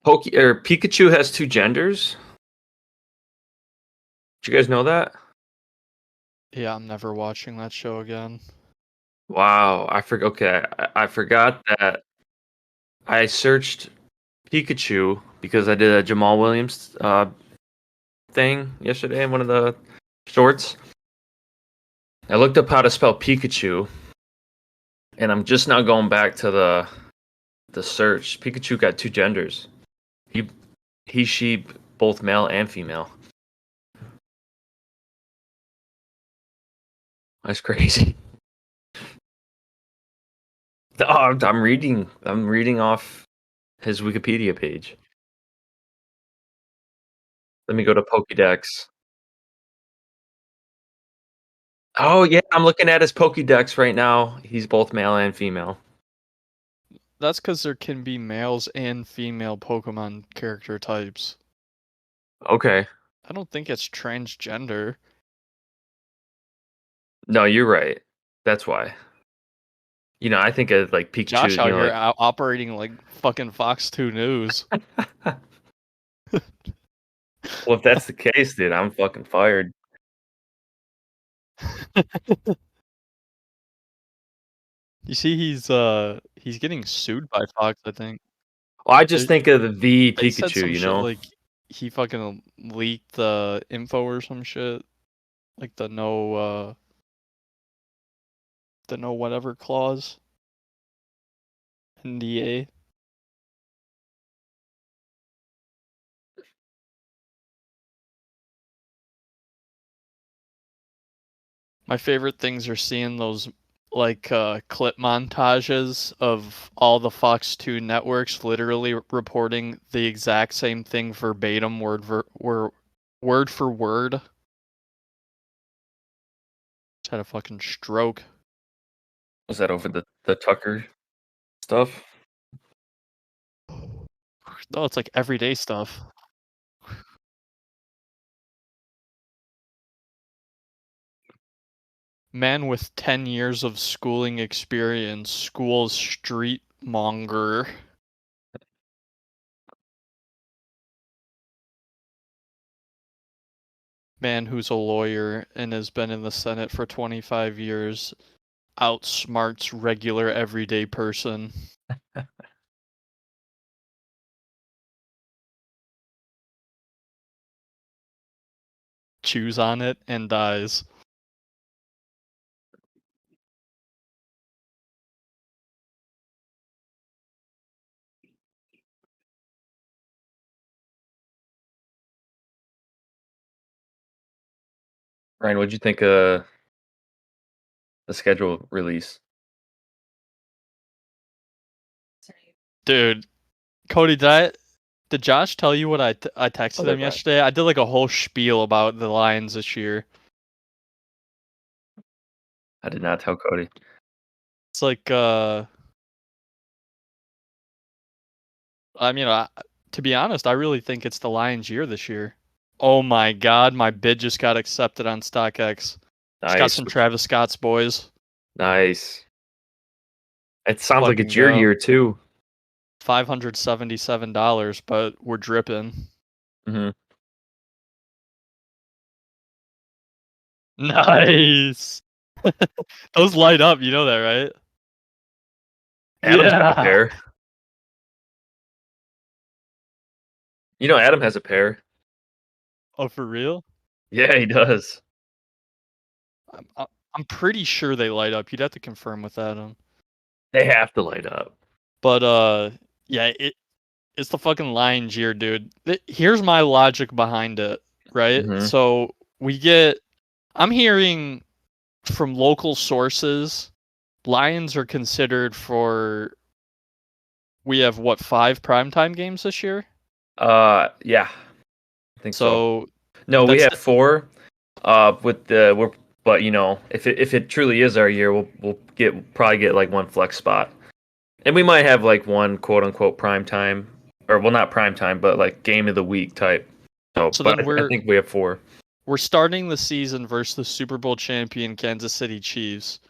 Pikachu has two genders. Did you guys know that? Yeah, I'm never watching that show again. Wow, I forgot. Okay, I forgot that I searched Pikachu because I did a Jamal Williams thing yesterday in one of the shorts. I looked up how to spell Pikachu, and I'm just now going back to the search. Pikachu got two genders. He, she, both male and female. That's crazy. Oh, I'm reading off his Wikipedia page. Let me go to Pokédex. Oh yeah, I'm looking at his Pokédex right now. He's both male and female. That's because there can be males and female Pokemon character types. Okay. I don't think it's transgender. No, you're right. That's why. I think of like Pikachu. Josh out here operating like fucking Fox 2 News. Well, if that's the case, dude, I'm fucking fired. You see, he's getting sued by Fox, I think. Well, I just think of the They said Pikachu, some shit like he fucking leaked the info or some shit, like the no whatever clause. NDA. My favorite things are seeing those like clip montages of all the Fox 2 networks literally reporting the exact same thing verbatim, word for word. Just had a fucking stroke. Was that over the Tucker stuff? No, it's like everyday stuff. Man with 10 years of schooling experience schools street monger. Man who's a lawyer and has been in the Senate for 25 years outsmarts regular everyday person. Chews on it and dies. Ryan, what'd you think of the schedule release? Dude, Cody, did Josh tell you what I texted him yesterday? I did like a whole spiel about the Lions this year. I did not tell Cody. It's like, to be honest, I really think it's the Lions' year this year. Oh my god, my bid just got accepted on StockX. Nice. Just got some Travis Scott's boys. Nice. It sounds like it's your year too. $577, but we're dripping. Mm-hmm. Nice. Those light up, you know that, right? Adam's got a pair. Adam has a pair. Oh, for real? Yeah, he does. I'm pretty sure they light up. You'd have to confirm with Adam. They have to light up. But yeah, it's the fucking Lions year, dude. Here's my logic behind it, right? Mm-hmm. So I'm hearing from local sources, Lions are considered for. We have 5 primetime games this year? Yeah, I think so. No, we have 4. But if it truly is our year, we'll probably get like 1 flex spot, and we might have like 1 quote unquote prime time, or well, not prime time, but like game of the week type. So but I think we have 4. We're starting the season versus the Super Bowl champion Kansas City Chiefs,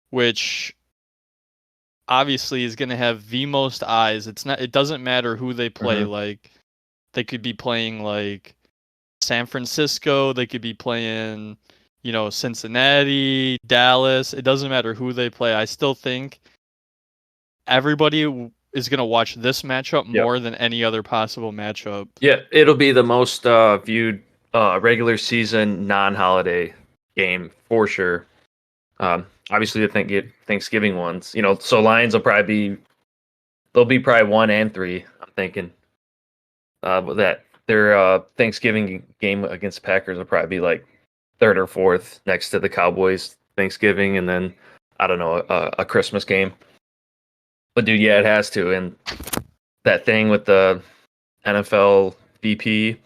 which obviously is going to have the most eyes. It doesn't matter who they play. Mhm. Like they could be playing like San Francisco, they could be playing, Cincinnati, Dallas. It doesn't matter who they play. I still think everybody is going to watch this matchup Yep. more than any other possible matchup. Yeah, it'll be the most viewed regular season non-holiday game for sure. Obviously, the Thanksgiving ones, so Lions will probably they'll be probably 1 and 3. I'm thinking that their Thanksgiving game against Packers will probably be like third or fourth next to the Cowboys Thanksgiving, and then I don't know a Christmas game. But dude, yeah, it has to. And that thing with the NFL VP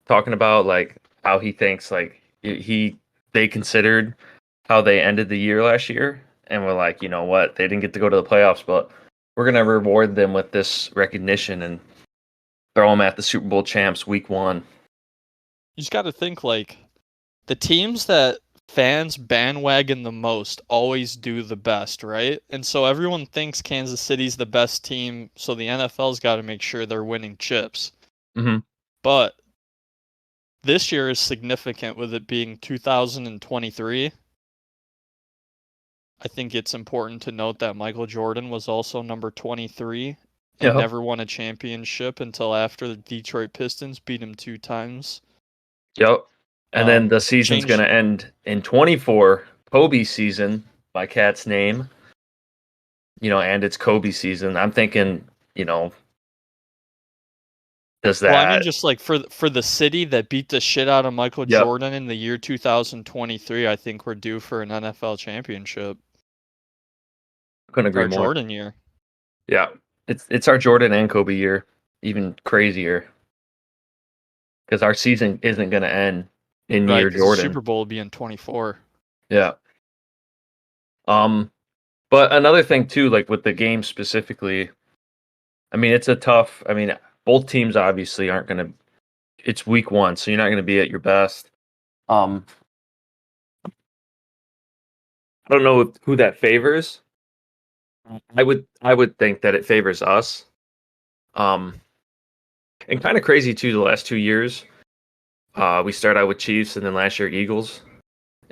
talking about like how he thinks like they considered how they ended the year last year, and we're like, you know what, they didn't get to go to the playoffs, but we're gonna reward them with this recognition and throw them at the Super Bowl champs week 1. You just got to think like the teams that fans bandwagon the most always do the best, right? And so everyone thinks Kansas City's the best team, so the NFL's got to make sure they're winning chips. Mm-hmm. But this year is significant with it being 2023. I think it's important to note that Michael Jordan was also number 23 and Yeah. never won a championship until after the Detroit Pistons beat him 2 times. Yep. And then the season's changed- going to end in 24, Kobe season by Cat's name. And it's Kobe season. I'm thinking, does that? Well, I mean, just like for the city that beat the shit out of Michael Yep. Jordan in the year 2023, I think we're due for an NFL championship. Couldn't agree Our more. Jordan year. Yeah, it's our Jordan and Kobe year, even crazier, because our season isn't going to end in Right, year 'cause the Jordan. Super Bowl will be in 24. Yeah. But another thing too, like with the game specifically, I mean, it's a tough. I mean, both teams obviously aren't going to. It's week 1, so you're not going to be at your best. I don't know who that favors. I would think that it favors us. And kind of crazy too. The last 2 years, we started out with Chiefs, and then last year Eagles,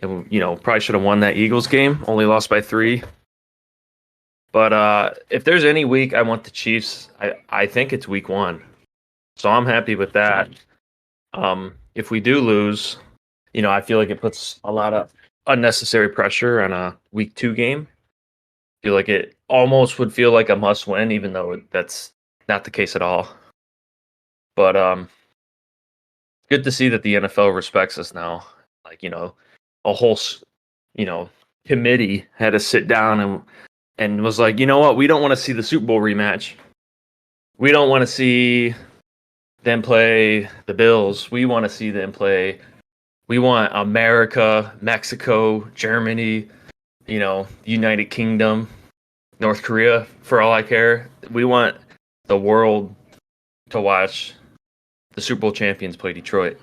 and probably should have won that Eagles game. Only lost by 3. But if there's any week I want the Chiefs, I think it's week 1. So I'm happy with that. If we do lose, I feel like it puts a lot of unnecessary pressure on a week 2 game. I feel like it almost would feel like a must win, even though that's not the case at all. But good to see that the NFL respects us now. Like, a whole, committee had to sit down and was like, you know what? We don't want to see the Super Bowl rematch. We don't want to see them play the Bills. We want to see them play. We want America, Mexico, Germany, United Kingdom, North Korea, for all I care. We want the world to watch the Super Bowl champions play Detroit.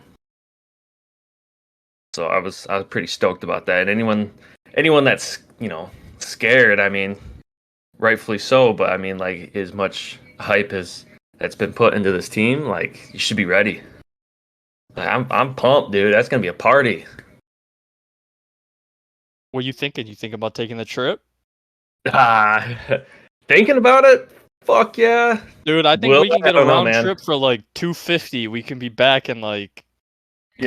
So I was pretty stoked about that. And anyone that's, scared, I mean, rightfully so, but I mean, like, as much hype as that's been put into this team, like, you should be ready. Like, I'm pumped, dude. That's gonna be a party. What are you thinking? You think about taking the trip? Thinking about it? Fuck yeah. Dude, I think Will we can I get a don't know, round man. trip for like $250. We can be back in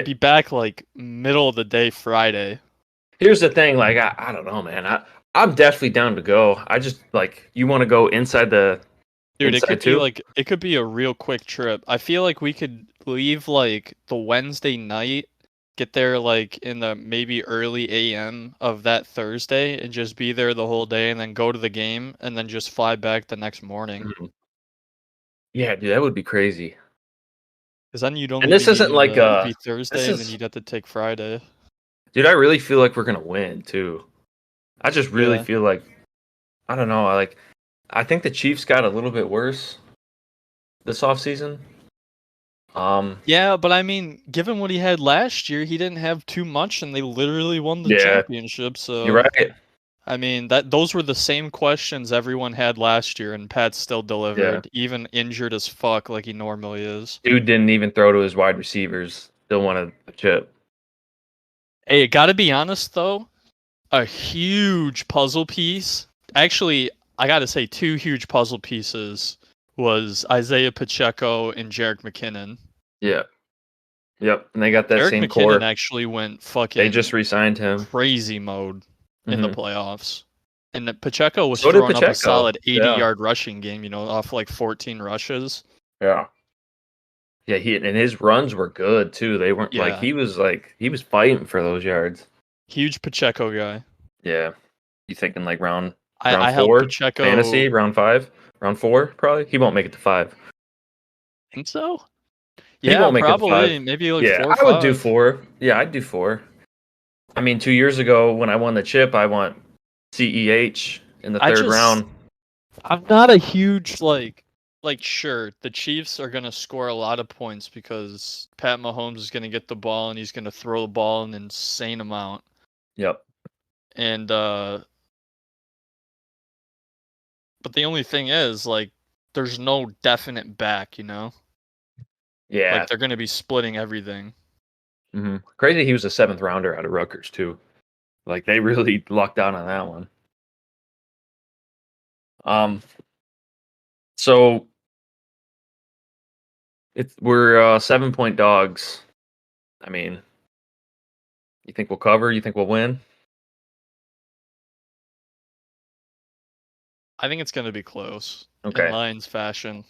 be back like middle of the day Friday. Here's the thing, like, I don't know, man. I'm definitely down to go. I just, like, you want to go inside the Dude, inside too? it could be a real quick trip. I feel like we could leave like the Wednesday night, get there like in the maybe early AM of that Thursday and just be there the whole day and then go to the game and then just fly back the next morning. Mhm. Yeah, dude, that would be crazy. Because then you'd only And this be isn't needing like to be Thursday and then is- you'd have to take Friday. dude, I really feel like we're gonna win too. I just really Yeah. feel like, I don't know, I think the Chiefs got a little bit worse this offseason. Yeah, but I mean, given what he had last year, he didn't have too much and they literally won the Yeah. championship, so You're right. I mean, those were the same questions everyone had last year, and Pat still delivered, even injured as fuck like he normally is. Dude didn't even throw to his wide receivers. Still wanted a chip. Hey, gotta be honest though, a huge puzzle piece. Actually, I gotta say, two huge puzzle pieces was Isaiah Pacheco and Jerick McKinnon. Yeah. Yep. And they got that Jerick same McKinnon core. actually went They just fucking re-signed him. crazy mode in the Mhm. playoffs. And Pacheco was So did throwing up a Pacheco. solid 80 Yeah. yard rushing game, off like 14 rushes. Yeah. Yeah, and his runs were good too. They weren't Yeah. he was fighting for those yards. Huge Pacheco guy. Yeah. You thinking like round I held 4 Pacheco. fantasy, round 5, round 4 probably. He won't make it to 5. Think so? He Yeah, won't make it to probably. 5. Maybe like Yeah, 4 or I would do 5. 4. Yeah, I'd do 4. I mean, 2 years ago when I won the chip, I want CEH in the third round. I'm not a huge sure, the Chiefs are gonna score a lot of points because Pat Mahomes is gonna get the ball and he's gonna throw the ball an insane amount. Yep. And but the only thing is, like, there's no definite back, Yeah. Like, they're gonna be splitting everything. Crazy he was a 7th rounder out of Rutgers too. Like they really lucked out on that one. So we're 7-point dogs. I mean, you think we'll cover? You think we'll win? I think it's gonna be close. Okay. In Lions fashion.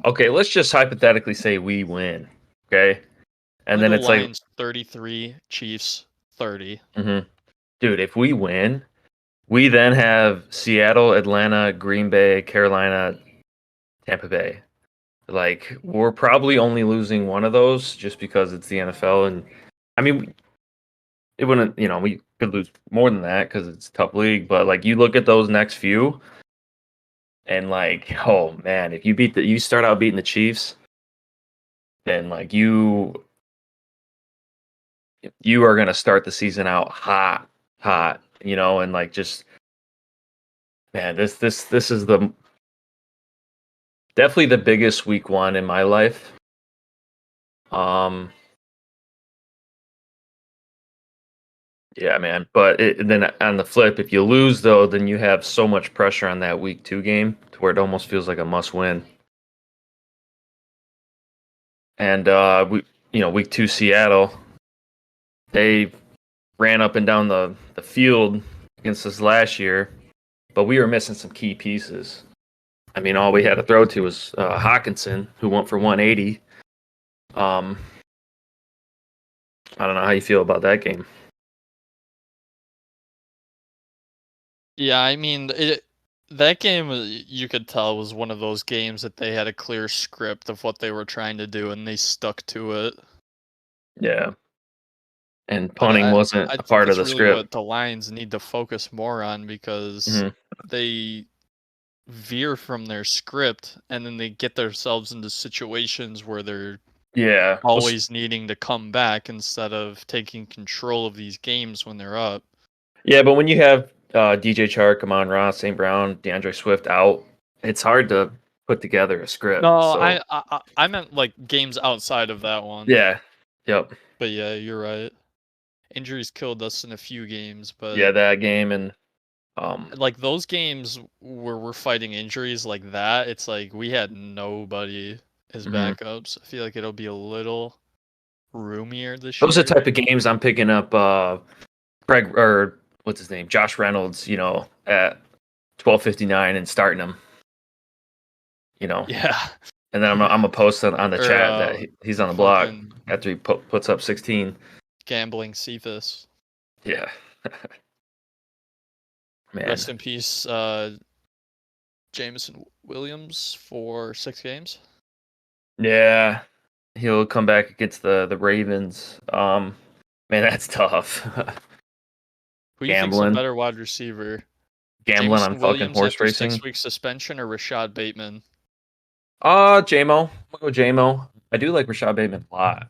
Okay, let's just hypothetically say we win. Okay. And then it's Lions 33, Chiefs 30. Dude, if we win, we then have Seattle, Atlanta, Green Bay, Carolina, Tampa Bay. Like, we're probably only losing one of those just because it's the NFL. And I mean, it wouldn't, we could lose more than that because it's a tough league. But like, you look at those next few, and like, oh man, if you start out beating the Chiefs, then like you are gonna start the season out hot, and like just man, this is definitely the biggest week 1 in my life. Yeah, man. But then on the flip, if you lose though, then you have so much pressure on that week 2 game to where it almost feels like a must win. And week 2 Seattle, they ran up and down the field against us last year, but we were missing some key pieces. I mean, all we had to throw to was Hawkinson, who went for 180. I don't know how you feel about that game. Yeah, I mean, that game, you could tell, was one of those games that they had a clear script of what they were trying to do, and they stuck to it. Yeah. And punting wasn't a part of the really script. What the Lions need to focus more on because they veer from their script and then they get themselves into situations where they're always needing to come back instead of taking control of these games when they're up. Yeah, but when you have DJ Chark, Amon-Ra, St. Brown, DeAndre Swift out, it's hard to put together a script. No, so. I meant like games outside of that one. Yeah. Yep. But yeah, you're right. Injuries killed us in a few games, but yeah, that game and like those games where we're fighting injuries like that, it's like we had nobody as backups. I feel like it'll be a little roomier this year. Those are the type of games I'm picking up Craig, or what's his name? Josh Reynolds, at 12:59 and starting him. Yeah. And then I'm gonna post on the chat that he's on the block after he puts up 16. Gambling Cephas. Yeah. Man. Rest in peace, Jameson Williams for 6 games. Yeah, he'll come back against the Ravens. Man, that's tough. Who do you think's a better wide receiver? Gambling Jameson on Williams fucking horse after racing. 6-week suspension or Rashad Bateman? JMO. I'll go JMO. I do like Rashad Bateman a lot.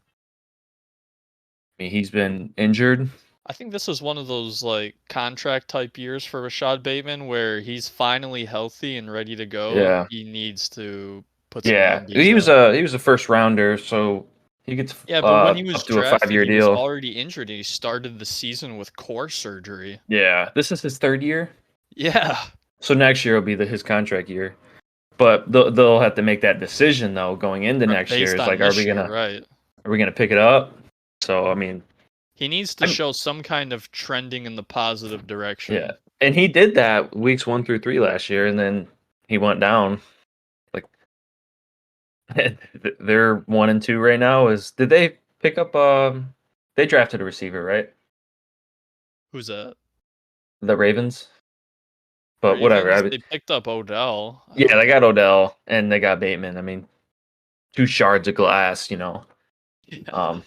I mean, he's been injured, I think this is one of those like contract type years for Rashad Bateman where he's finally healthy and ready to go. Yeah. He needs to put some Yeah. undies up. He was a first rounder, so he gets Yeah, but when he was up to a drafted, 5-year he was deal. already injured and he started the season with core surgery. Yeah. This is his 3rd year. Yeah. So next year will be his contract year. But they'll have to make that decision though going into next year. Based Is on like, this year, right. are we gonna pick it up? So I mean, He needs to I'm show some kind of trending in the positive yeah, direction. and he did that weeks 1 through 3 last year, and then he went down. Like they're 1-2 right now. Did they pick up? They drafted a receiver, right? Who's that? The Ravens. But whatever. Ravens? They picked up Odell, I Yeah, they think. got Odell and they got Bateman. I mean, 2 shards of glass, you know. Yeah.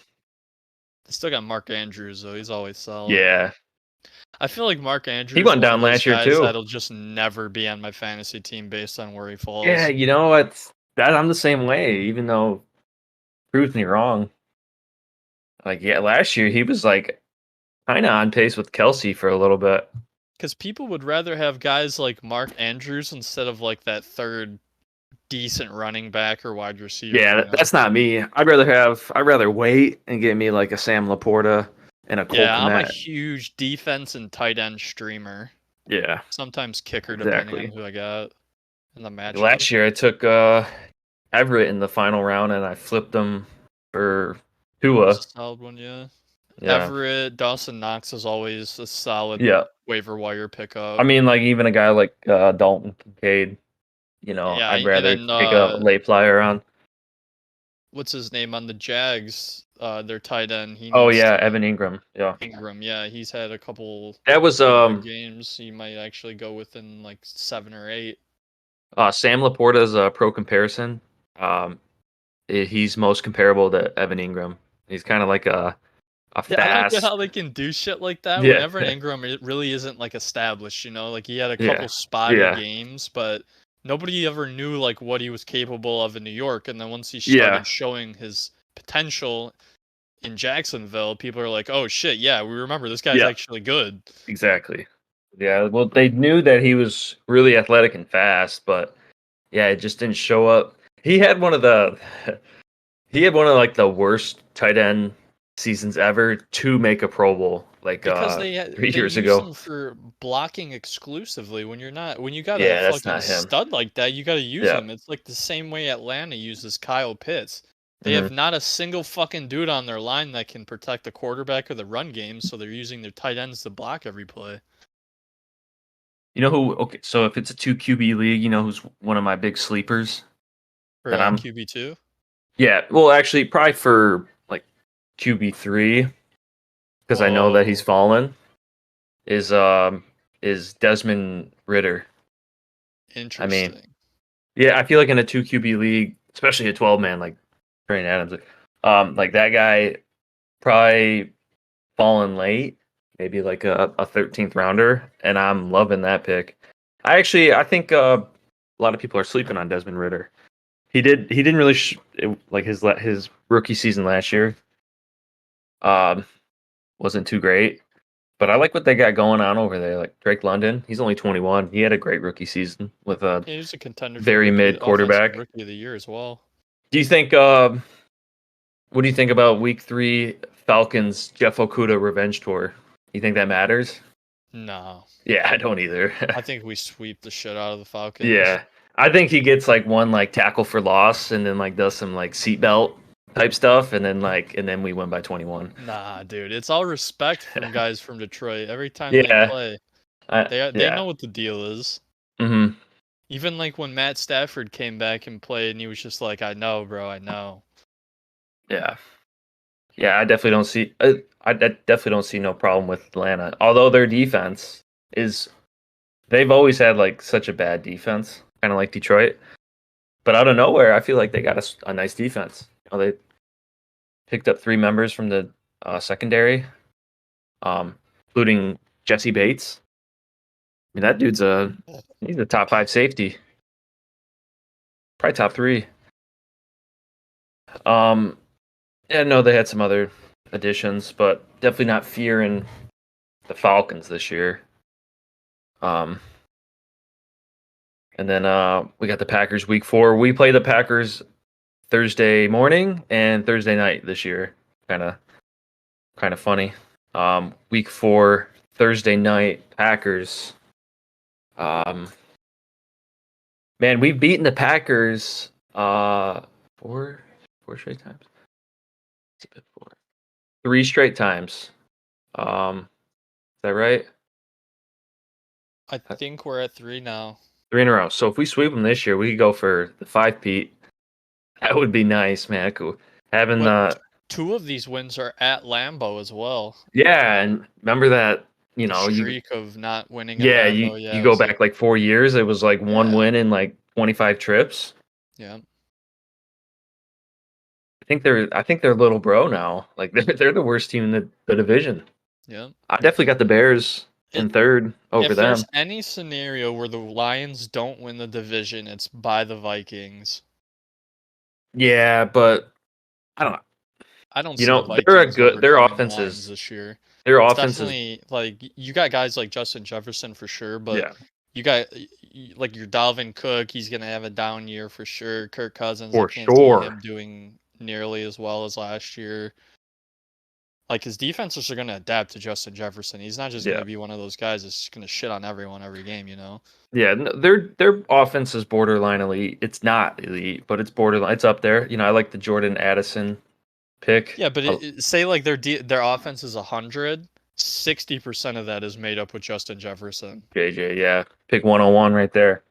They still got Mark Andrews though. He's always solid. Yeah, I feel like Mark he Andrews is went one of down those last year guys too. that'll just never be on my fantasy team based on where he Yeah, falls. you know what? That I'm the same way. Even though proves me wrong. Like yeah, last year he was like kind of on pace with Kelsey for a little bit. Because people would rather have guys like Mark Andrews instead of like that third decent running back or wide receiver. Yeah, You know? that's not me. I'd rather wait and get me like a Sam Laporta and a Cole Yeah, I'm a Kmet. huge defense and tight end streamer. Yeah, Sometimes kicker, depending on exactly. who I got in the matchup. Last year I took Everett in the final round and I flipped him for It's Tua. a solid one, yeah. Yeah, Everett, Dawson Knox is always a solid yeah. waiver wire I pickup. mean, like even a guy like Dalton Kincaid. You know, Yeah, I'd and rather then take a late flyer on. what's his name on the Jags? Their tight end. He Oh needs yeah, to Evan Ingram. Yeah, Ingram. Yeah, he's had a couple that was pretty good games. He might actually go within like 7 or 8. Sam Laporta's pro comparison. Um, he's most comparable to Evan Ingram. He's kind of like a Yeah, I don't get fast. how they can do shit like that when Yeah, Evan Ingram it really isn't like established, you know? Like he had a yeah, couple spotty yeah, games, but nobody ever knew like what he was capable of in New York. And then once he yeah, started showing his potential in Jacksonville, people are like, "Oh shit, yeah, we remember this guy's yeah. actually good." Exactly. Yeah. Well, they knew that he was really athletic and fast, but yeah, it just didn't show up. He had one of the he had one of like the worst tight end seasons ever to make a Pro Bowl like Because 3 they years use ago. him for blocking exclusively when you got a Yeah, that's fucking not him. stud like that, you got to use Yeah. him. It's like the same way Atlanta uses Kyle Pitts. They hmm have not a single fucking dude on their line that can protect the quarterback or the run game, so they're using their tight ends to block every play. You know who? Okay, so if it's a 2 QB league, you know who's one of my big sleepers For that I'm. QB2. Yeah, well, actually, probably for like QB3 because I know that he's Whoa, fallen. Is Desmond Ritter. I mean, interesting. yeah, I feel like in a 2 QB league, especially a 12 man like Trey Adams, like that guy probably fallen late, maybe like a 13th rounder, and I'm loving that pick. I think a lot of people are sleeping on Desmond Ritter. He didn't really like his rookie season last year. Um, wasn't too great. But I like what they got going on over there. Like Drake London, he's only 21. He had a great rookie season with a Yeah, he's a contender for very mid offensive quarterback. rookie of the year as well. Do you think? What do you think about Week 3 Falcons Jeff Okuda revenge tour? You think that matters? No, Yeah, I don't either. I think we sweep the shit out of the Falcons. Yeah, I think he gets like one like tackle for loss, and then like does some like seatbelt type stuff, and then we win by 21. Nah, dude, it's all respect from guys from Detroit. Every time they Yeah, play, I, they yeah. know what the deal is. hmm Even like when Matt Stafford came back and played, and he was just like, "I know, bro, I know." Yeah. Yeah, I definitely don't see. I definitely don't see no problem with Atlanta. Although their defense is, they've always had like such a bad defense, kind of like Detroit. But out of nowhere, I feel like they got a nice defense. You know, they picked up 3 members from the secondary, including Jesse Bates. I mean, that dude's he's a top 5 safety, probably top 3. Yeah, no, they had some other additions, but definitely not fear and the Falcons this year. Um, and then we got the Packers week 4. We play the Packers Thursday morning and Thursday night this year. Kind of funny. Week 4 Thursday night Packers. Man, we've beaten the Packers four straight times. Four. 3 straight times. Is that right? I think we're at 3 now. 3 in a row. So if we sweep them this year, we could go for the 5-peat. That would be nice, man. Cool. Having But 2 of these wins are at Lambeau as well. yeah, and remember that, you The know, you streak of not winning yeah, at you Lambeau. you It go was back like 4 years, it was like one Yeah. win in like 25 trips. Yeah. I think they're little bro now. Like they're the worst team in the division. Yeah. I definitely got the Bears in third over If them. there's any scenario where the Lions don't win the division, it's by the Vikings. Yeah, but I don't know. I don't You see know, the they're a Vikings good their overcoming the offense Lions is this year. their It's offense is definitely like you got guys like Justin Jefferson for sure, but yeah, you got like your Dalvin Cook, he's gonna have a down year for sure. Kirk Cousins, I for can't see sure. him doing nearly as well as last year. Like his defenses are gonna adapt to Justin Jefferson. He's not just Yeah. gonna be one of those guys that's gonna shit on everyone every game, you know? Yeah, their offense is borderline elite. It's not elite, but it's borderline. It's up there. You know, I like the Jordan Addison pick. Yeah, but say like their offense is 100, 60% of that is made up with Justin Jefferson. JJ, yeah, pick 101 right there.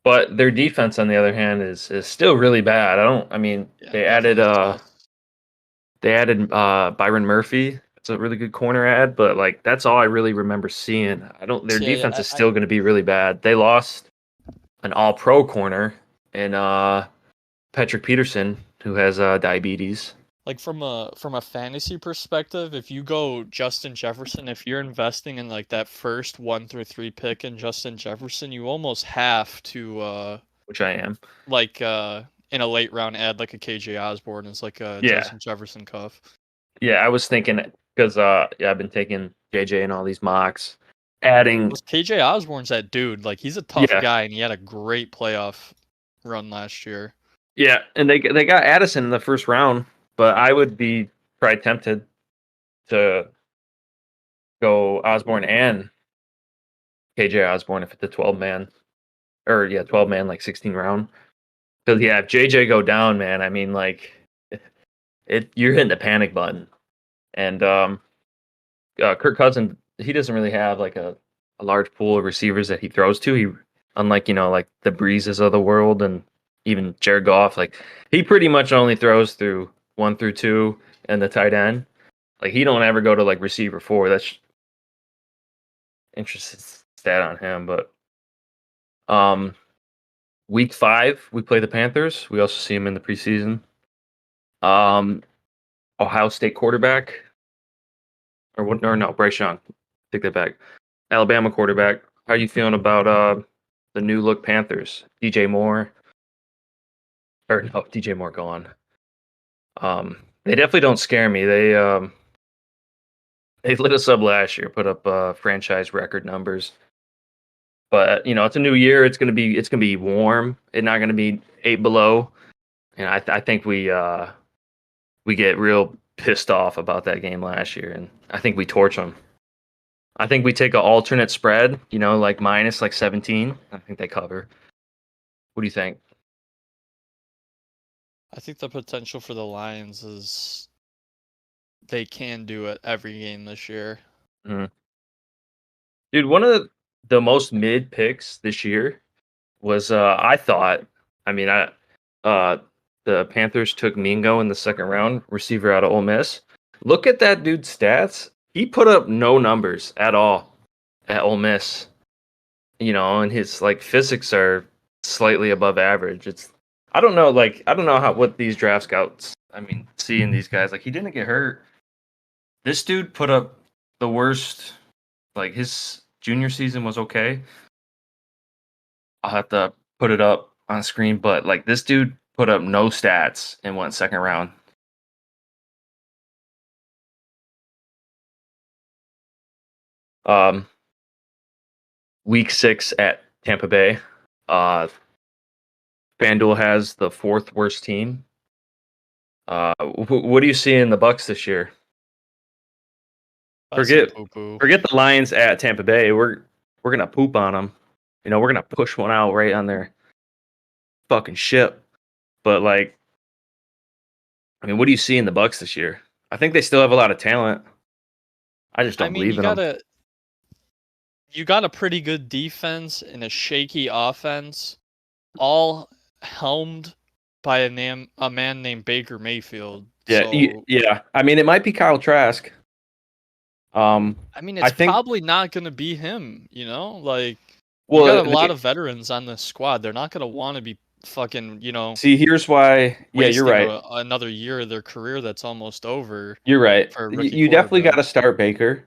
But their defense, on the other hand, is still really bad. I mean, Yeah, they definitely sus. added Byron Murphy. It's a really good corner ad, but like that's all I really remember seeing. Their Yeah, defense is still going to be really bad. They lost an all-pro corner in Patrick Peterson, who has diabetes. like from a fantasy perspective, if you go Justin Jefferson, if you're investing in like that first 1 through 3 pick in Justin Jefferson, you almost have to Which I am. like in a late round add like a KJ Osborne as like a Yeah. Justin Jefferson cuff. Yeah, I was thinking because yeah, I've been taking JJ and all these mocks, adding KJ Osborne's that dude. Like he's a tough Yeah. guy and he had a great playoff run last year. yeah, and they got Addison in the first round, but I would be probably tempted to go Osborne and KJ Osborne if it's a 12-man, or yeah, 12-man like 16 round. Because yeah, if JJ go down, man, I mean like you're hitting the panic button, and Kirk Cousins, he doesn't really have like a large pool of receivers that he throws to. He, unlike, you know, like the Breezes of the world and even Jared Goff, like he pretty much only throws through 1 through 2 and the tight end. Like he don't ever go to like receiver 4. That's interesting stat on him. But week 5 we play the Panthers. We also see him in the preseason. Ohio State quarterback, or no, Bryce Young. Take that back. Alabama quarterback. How are you feeling about the new look Panthers? DJ Moore, or no, DJ Moore gone. They definitely don't scare me. They lit us up last year, put up franchise record numbers. But you know, it's a new year. It's gonna be warm. It's not gonna be 8 below, and I think we get real pissed off about that game last year, and I think we torch them. I think we take an alternate spread, you know, like minus like 17. I think they cover. What do you think? I think the potential for the Lions is they can do it every game this year. Mhm. Dude, one of the most mid picks this year was I thought, I mean, the Panthers took Mingo in the second round, receiver out of Ole Miss. Look at that dude's stats. He put up no numbers at all at Ole Miss. You know, and his like physics are slightly above average. I don't know, what these draft scouts, I mean, seeing these guys, like he didn't get hurt. This dude put up the worst, like his junior season was okay. I'll have to put it up on screen, but like this dude put up no stats and went second round. Um, week 6 at Tampa Bay. FanDuel has the 4th worst team. What do you see in the Bucks this year? I see Forget poo poo. forget the Lions at Tampa Bay. We're gonna poop on them. We're gonna push one out right on their fucking ship. But like, I mean, what do you see in the Bucks this year? I think they still have a lot of talent. I just I don't mean, believe in them. you got a pretty good defense and a shaky offense, all helmed by a man named Baker Mayfield. Yeah, So yeah. I mean, it might be Kyle Trask. I mean, I it's think. probably not gonna be him. Like you Well, got a lot of veterans on this squad. They're not gonna want to be fucking see, here's why. Yeah, you're wasting right. another year of their career that's almost over You're right. for a You, rookie you definitely got quarterback. to start Baker.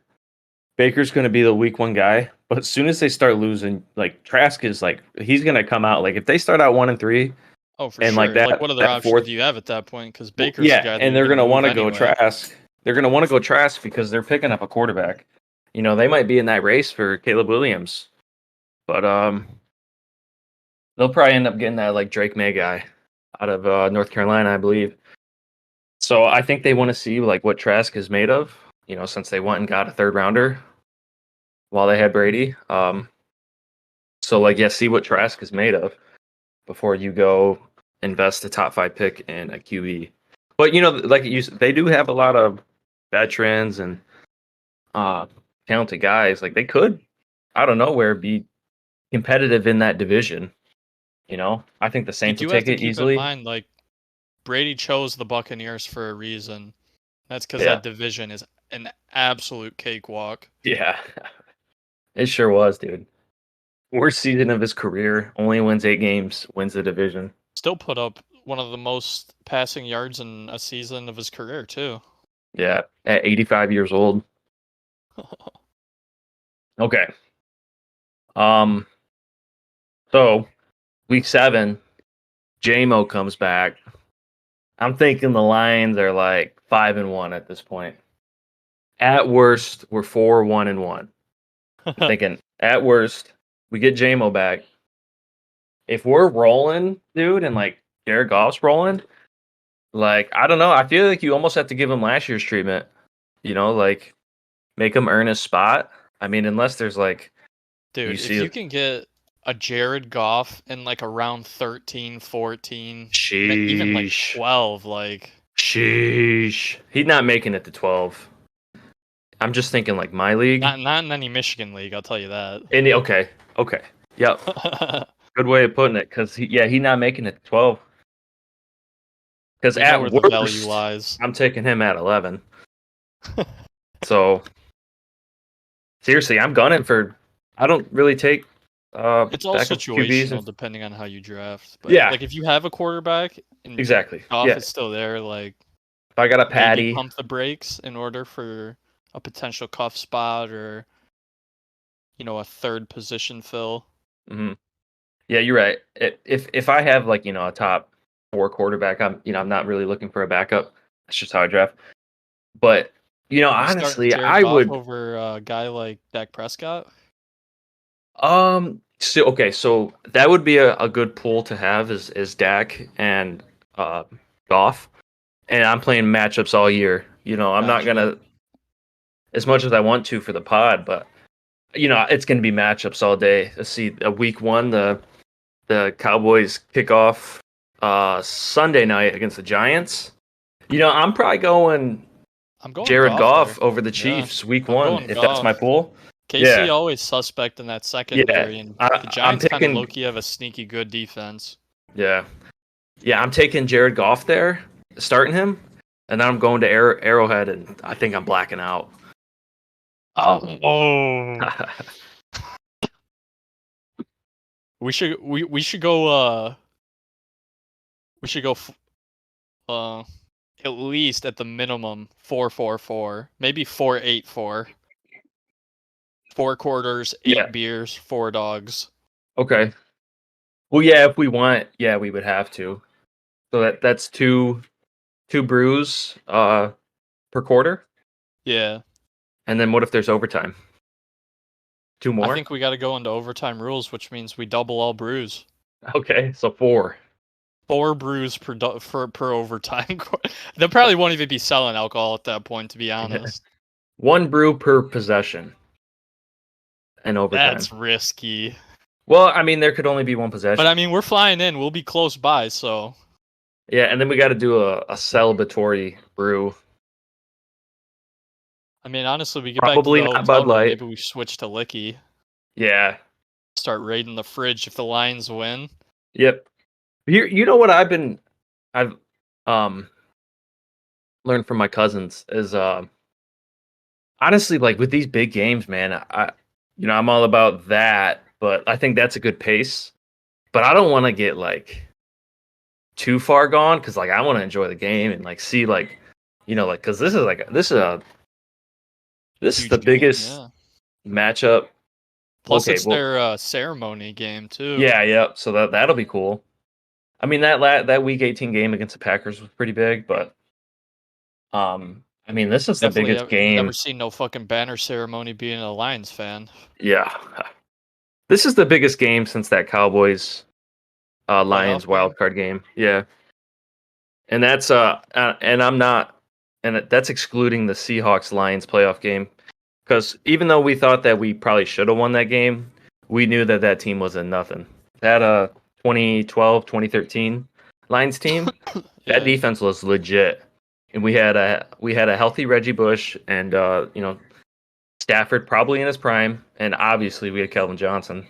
Baker's going to be the week 1 guy, but as soon as they start losing, like Trask is like he's going to come out. Like if they start out 1-3 Oh, for and like sure. Like, that what other that options fourth, do you have at that point? Because well, Baker's the yeah, guy that and you're they're gonna going to move want to go anyway. Trask. They're going to want to go Trask because they're picking up a quarterback. They might be in that race for Caleb Williams, but they'll probably end up getting that like Drake May guy out of North Carolina, I believe. So I think they want to see like what Trask is made of. Since they went and got a 3rd rounder while they had Brady. So like, yeah, see what Trask is made of before you go invest a top 5 pick in a QB. But like they do have a lot of veterans and talented guys. Like they could, out of nowhere, be competitive in that division. I think the You Saints will do have take to it keep in easily. mind, like, Brady chose the Buccaneers for a reason. That's because Yeah, that division is an absolute cakewalk. yeah, it sure was, dude. Worst season of his career. Only wins 8 games. Wins the division. Still put up one of the most passing yards in a season of his career, too. Yeah, at 85 years old. Okay. Um. So week 7, JMO comes back. I'm thinking the Lions are like 5-1 at this point. At worst, we're 4-1-1. I'm thinking at worst, we get JMO back. If we're rolling, dude, and like Jared Goff's rolling, like I don't know. I feel like you almost have to give him last year's treatment. Like make him earn his spot. I mean, unless there's like you Dude, if see, you can get a Jared Goff in like around 13, 14, even like sheesh, 12, like sheesh, he's not making it to 12. I'm just thinking like my league. not in any Michigan league, I'll tell you that. Okay, yep, good way of putting it. Because he's not making it to 12. Because You know at where the value worst, lies. I'm taking him at 11. So seriously, I'm gunning for. I don't really take It's all backup QBs. situational depending on how you draft. But Yeah, like if you have a quarterback and exactly. Goff Yeah, is still there, like if I got a maybe Patty, pump the brakes in order for a potential cuff spot or a third position fill. hmm yeah, you're right. If I have like a top 4 quarterback, I'm not really looking for a backup. That's just how I draft. But You starting honestly, Jared I Goff would. over a guy like Dak Prescott? So okay, so that would be a good pool to have is Dak and Goff, and I'm playing matchups all year. I'm not Gotcha. gonna as much as I want to for the pod, but it's gonna be matchups all day. Let's see, week 1, the Cowboys kick off Sunday night against the Giants. I'm probably going I'm going Jared Goff there. Goff over the Yeah. Chiefs week I'm 1 going if that's my Goff. pool. KC Yeah, always suspect in that yeah. secondary, and the I'm Giants kind of picking. low-key have a sneaky good defense. Yeah. Yeah, I'm taking Jared Goff there, starting him, and then I'm going to Arrowhead, and I think I'm blacking out. Oh. We should go uh at least at the minimum 4-4-4, maybe 4-8-4. 4 quarters, Yeah. 8 beers, 4 dogs. Okay. Well, yeah, if we want, yeah, we would have to. So that's two brews per quarter, Yeah. and then what if there's overtime? 2 more? I think we got to go into overtime rules, which means we double all brews. Okay, so 4. 4 brews per overtime. They probably won't even be selling alcohol at that point, to be honest. 1 brew per possession in overtime. That's risky. Well, I mean, there could only be 1 But possession. I mean, we're flying in. We'll be close by, so Yeah, and then we got to do a celebratory brew. I mean, honestly, we get Probably back to the not Bud hotel room. Light. Maybe we switch to Licky. Yeah. Start raiding the fridge if the Lions win. Yep. You know what I've learned from my cousins is honestly, like with these big games, man, I'm all about that, but I think that's a good pace. But I don't want to get like too far gone because like I want to enjoy the game and like see like like because this is Huge the game, biggest yeah. matchup. Plus, Okay, it's well, their ceremony game too. yeah. So that'll be cool. I mean that Week 18 game against the Packers was pretty big, but I mean this is the Definitely biggest game. never seen no fucking banner ceremony being a Lions fan. Yeah, this is the biggest game since that Cowboys Lions Playoff game? wild card game. Yeah, and that's and I'm not, and that's excluding the Seahawks Lions playoff game because even though we thought that we probably should have won that game, we knew that that team was in nothing. That 2012, 2013 Lions team, Yeah. that defense was legit, and we had a healthy Reggie Bush and Stafford probably in his prime, and obviously we had Kelvin Johnson.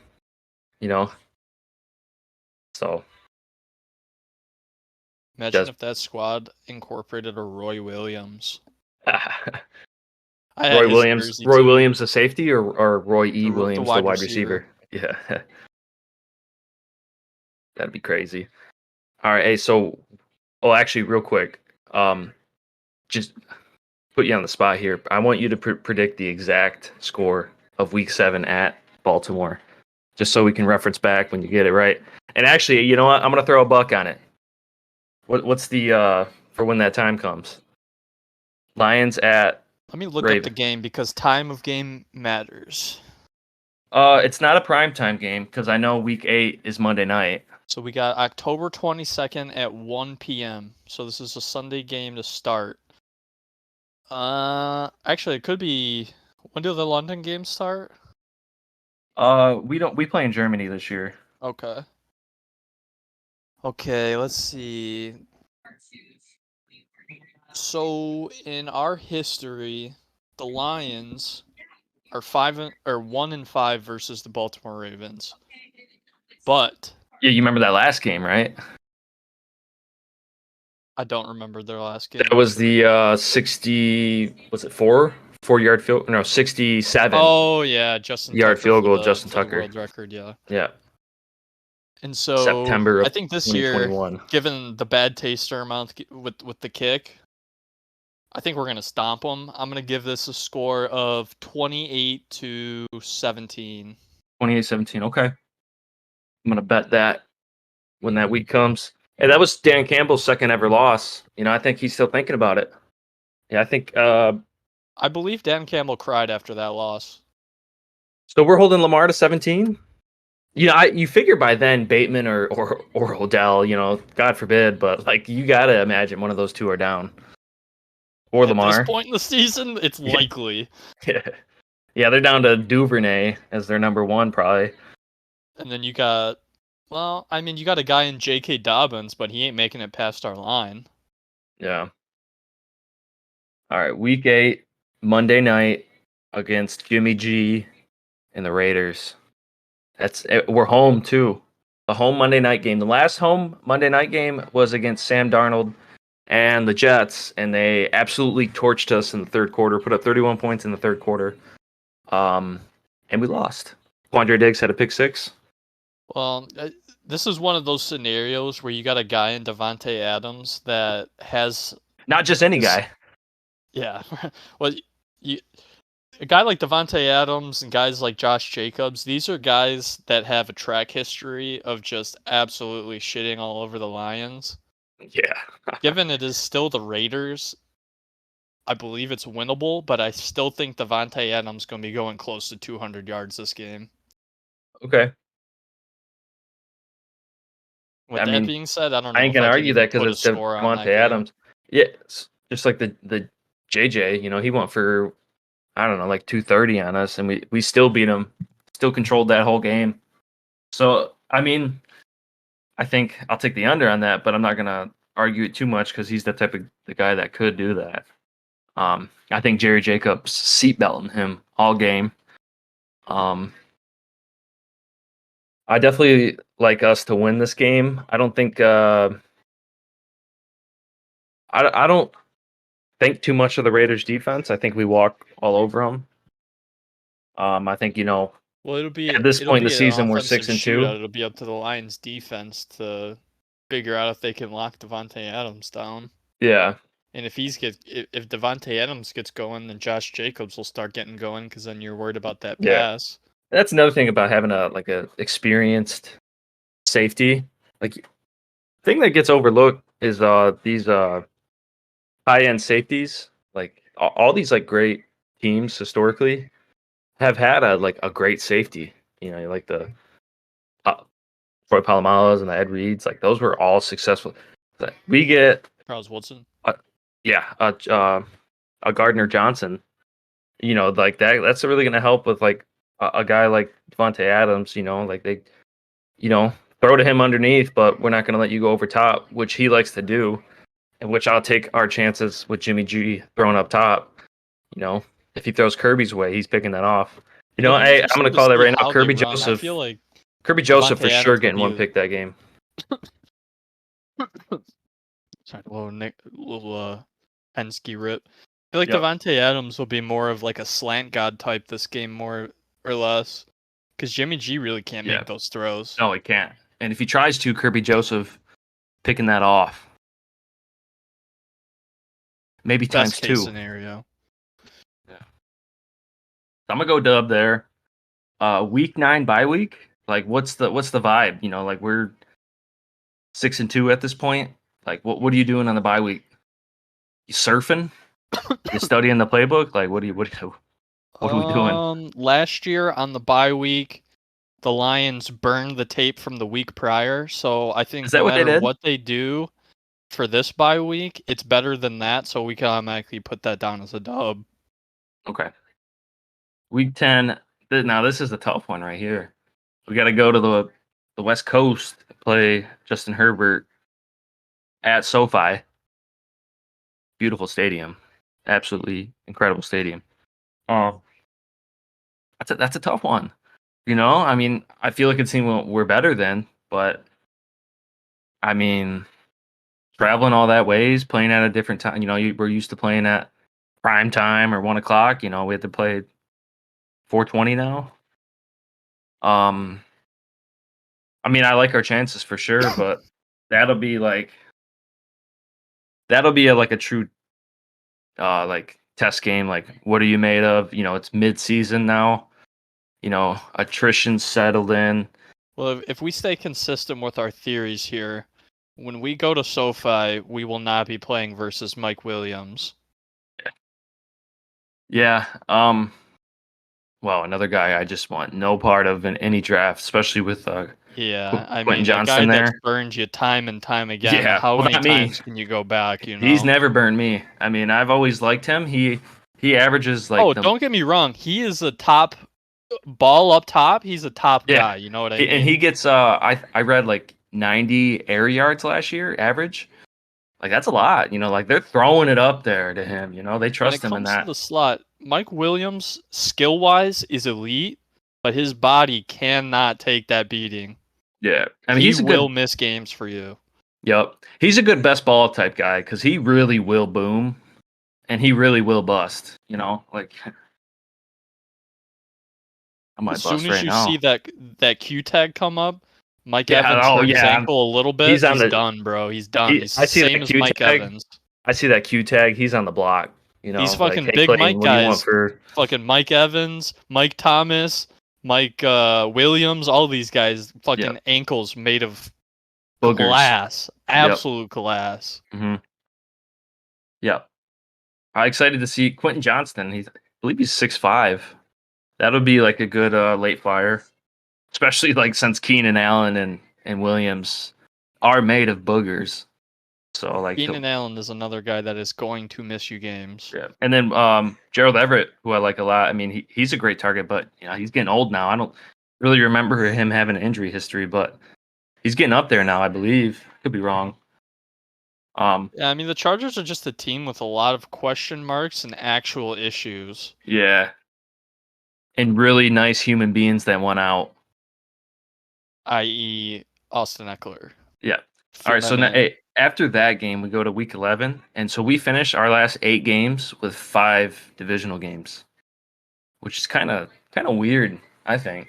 So Imagine if that squad incorporated a Roy Williams. I had Roy his Williams, jersey, Roy too. Williams, the safety, or Roy E. The Williams, wide the wide receiver. receiver. Yeah, that'd be crazy. All right, hey, so, actually, real quick, just put you on the spot here. I want you to predict the exact score of Week 7 at Baltimore, just so we can reference back when you get it right. And actually, you know what? I'm gonna throw a buck on it. What's the for when that time comes? Lions at. Let me look Raven. up the game because time of game matters. It's not a primetime game because I know Week 8 is Monday night. So we got October 22nd at 1 p.m. So this is a Sunday game to start. Actually, it could be. When do the London games start? We play in Germany this year. Okay. Okay, let's see. So in our history, the Lions are 1-5 versus the Baltimore Ravens. But Yeah, you remember that last game, right? I don't remember their last game. That was the 60. Was it 4-yard field? No, 67. Oh yeah, Justin yard Tucker field for goal, the- Justin for the Tucker. world record, yeah. Yeah, And so September of I think this year, 2021. given the bad taster amount with the kick, I think we're gonna stomp them. I'm gonna give this a score of 28-17. 28-17. Okay, I'm gonna bet that when that week comes. Hey, that was Dan Campbell's second ever loss. I think he's still thinking about it. Yeah, I think. I believe Dan Campbell cried after that loss. So we're holding Lamar to 17. You figure by then Bateman or Odell, God forbid, but like you gotta imagine one of those two are down. Or At Lamar. this point in the season, it's likely. Yeah, they're down to Duvernay as their number 1 probably. And then you got, you got a guy in J.K. Dobbins, but he ain't making it past our line. Yeah. All right, Week 8, Monday night against Jimmy G and the Raiders. We're home too. A home Monday night game. The last home Monday night game was against Sam Darnold and the Jets, and they absolutely torched us in the third quarter. Put up 31 points in the third quarter, and we lost. Quandre Diggs had a pick 6. Well, this is one of those scenarios where you got a guy in Devontae Adams that has not just any guy. Yeah, well, a guy like Devontae Adams and guys like Josh Jacobs, these are guys that have a track history of just absolutely shitting all over the Lions. Yeah. Given it is still the Raiders, I believe it's winnable, but I still think Devontae Adams going to be going close to 200 yards this game. Okay. With I that mean, being said, I don't I know ain't if gonna I can argue that even because put a it's score on Devontae that game. Adams. Yeah, just like the JJ. He went for I don't know like 230 on us, and we still beat him. Still controlled that whole game. So I mean, I think I'll take the under on that, but I'm not gonna argue it too much because he's the type of the guy that could do that. I think Jerry Jacobs seatbelting him all game. Um, I definitely like us to win this game. I don't think I don't think too much of the Raiders defense. I think we walk all over them. I think Well, at this it'll point in the be an season we're offensive 6-2. shootout. It'll be up to the Lions defense to figure out if they can lock Devontae Adams down. Yeah, And if if Devontae Adams gets going, then Josh Jacobs will start getting going because then you're worried about that yeah. pass. That's another thing about having a experienced safety. Like thing that gets overlooked is these high end safeties. Like all these like great teams historically have had a great safety. Like the uh, Troy Polamalu's and the Ed Reeds. Like those were all successful. But we get Charles Woodson. yeah a Gardner Johnson. Like that. That's really going to help with like a guy like Devontae Adams. Like they throw to him underneath, but we're not going to let you go over top, which he likes to do, and which I'll take our chances with Jimmy G throwing up top. If he throws Kirby's way, he's picking that off. It'll be I'm going interesting to to call that see right now. how they run. I feel like Kirby Joseph Devontae for sure Adams will getting one be pick that game. sorry, little Penske rip. I feel like Yep. Devontae Adams will be more of like a slant god type this game, more or less, because Jimmy G really can't Yeah. make those throws. No, he can't. And if he tries to, Kirby Joseph picking that off. Maybe Best times case two. scenario. Yeah. I'm gonna go dub there. Week 9 bye week. Like, what's the vibe? Like we're 6-2 at this point. Like, what are you doing on the bye week? You surfing? You studying the playbook? Like, what are we doing? Last year on the bye week, the Lions burned the tape from the week prior, so I think Is that no what they matter did? what they do for this bye week, it's better than that, so we can automatically put that down as a dub. Okay. Week 10. Now this is a tough one right here. We got to go to the West Coast to play Justin Herbert at SoFi. Beautiful stadium, absolutely incredible stadium. Um, that's a tough one. I mean, I feel like it's team we're better than, but I mean, traveling all that ways, playing at a different time. We're used to playing at prime time or 1 o'clock. We have to play 4:20 now. I mean, I like our chances for sure, but that'll be like like a true like test game. Like, what are you made of? It's mid-season now. Attrition settled in. Well, if we stay consistent with our theories here, when we go to SoFi, we will not be playing versus Mike Williams. Yeah. Well, another guy I just want no part of in any draft, especially with Yeah, I Quentin mean, a guy Johnston that's there. burned you time and time again. Yeah, How well, many not me. times can you go back? He's never burned me. I mean, I've always liked him. He averages like don't get me wrong. He is a top ball up top. He's a top yeah, guy. You know what I mean? and he gets I read like 90 air yards last year average. Like that's a lot. Like they're throwing it up there to him. They trust him in When it comes to that. the slot, Mike Williams, skill wise, is elite, but his body cannot take that beating. Yeah, I mean he he's a will good. miss games for you. Yep, he's a good best ball type guy because he really will boom, and he really will bust. Like I might As bust soon as right you now. see that Q tag come up, Mike Yeah, Evans hurt his ankle a little bit. he's on the- done, bro. He's done. He's I the see same that as Q Mike tag. Evans. I see that Q tag. He's on the block. These like, fucking hey, big Clayton, Mike what do you want guys, for fucking Mike Evans, Mike Thomas, Mike Williams, all these guys, fucking ankles made of boogers? glass, absolute glass. Mm-hmm. Yep. I'm excited to see Quentin Johnston. I believe he's 6'5". That'll be like a good late flyer, especially like since Keenan Allen and Williams are made of boogers. So like Keenan Allen is another guy that is going to miss you games. yeah. And then Gerald Everett, who I like a lot. I mean, he's a great target, but he's getting old now. I don't really remember him having an injury history, but he's getting up there now, I believe. Could be wrong. Yeah, I mean the Chargers are just a team with a lot of question marks and actual issues. Yeah. And really nice human beings that went out. I.e., Austin Eckler. Yeah. Free All right. my So now, man. after that game, we go to week 11. And so we finish our last 8 games with 5 divisional games, which is kind of weird, I think.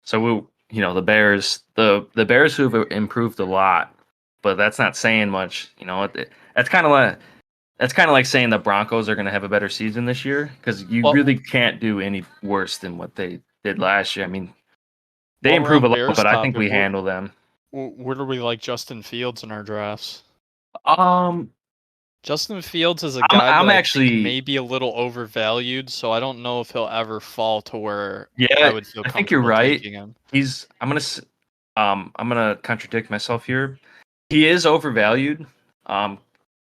So the Bears, the Bears who have improved a lot, but that's not saying much. That's kind of like saying the Broncos are going to have a better season this year because you Well, really can't do any worse than what they did last year. I mean, they while we're improve on a lot, Bears but I think topic, we handle them. where do we like Justin Fields in our drafts? Um, Justin Fields is a I'm guy that I'm I think actually may be a little overvalued, so I don't know if he'll ever fall to where I yeah, would feel I think you're comfortable right. taking him. I'm gonna contradict myself here. He is overvalued,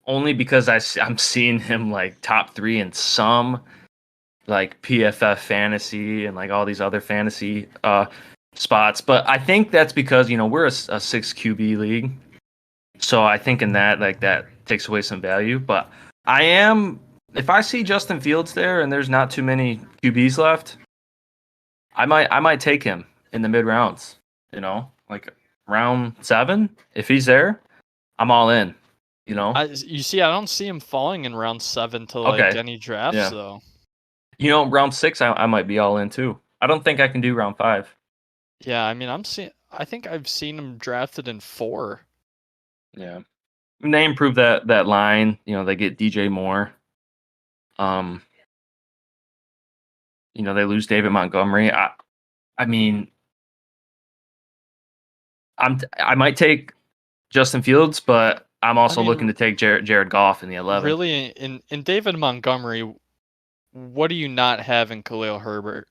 only because I'm seeing him like top 3 in some like PFF fantasy and like all these other fantasy spots. But I think that's because we're a 6 QB league, so I think in that like that takes away some value. But if I see Justin Fields there and there's not too many QBs left, I might take him in the mid rounds. Like round 7 if he's there, I'm all in. You see, I don't see him falling in round 7 to like Okay, any drafts yeah. though. Round 6, I might be all in too. I don't think I can do round 5. Yeah, I mean, I think I've seen him drafted in 4. Yeah, and they improve that line. They get DJ Moore. Um, they lose David Montgomery. I mean, I might take Justin Fields, but I'm I also looking mean, to take Jared Goff in the 11th. really, in David Montgomery, what do you not have in Khalil Herbert?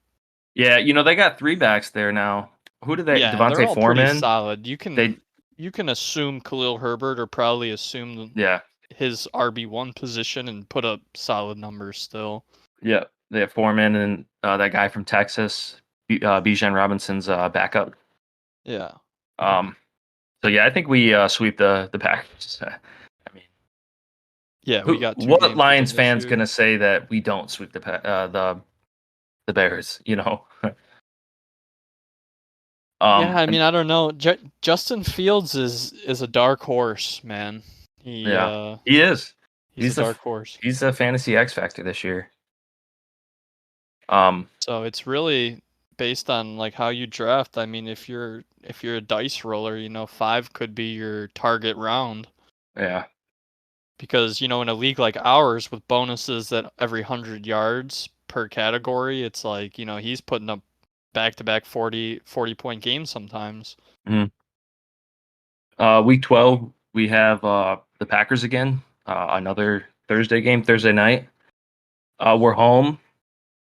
Yeah, they got 3 backs there now. Who did they? Yeah, and they're Devontae all pretty Foreman. solid. They You can assume Khalil Herbert or probably assume yeah his RB1 position and put up solid numbers still. yeah they have Foreman and that guy from Texas, Bijan Robinson's backup. Yeah. So yeah, I think we sweep the Packers. I mean, Yeah, we got 2 what games with Lions them this fans year. gonna say that we don't sweep the Bears? Yeah, I And mean, I don't know. Justin Fields is a dark horse, man. He yeah, he is. he's a dark horse. He's a fantasy X factor this year. Um, So it's really based on like how you draft. I mean, if you're a dice roller, 5 could be your target round yeah, because in a league like ours with bonuses at every 100 yards per category, it's like he's putting up back-to-back 40 point games sometimes. mhm. Week 12 we have the Packers again. Another Thursday game, Thursday night. We're home.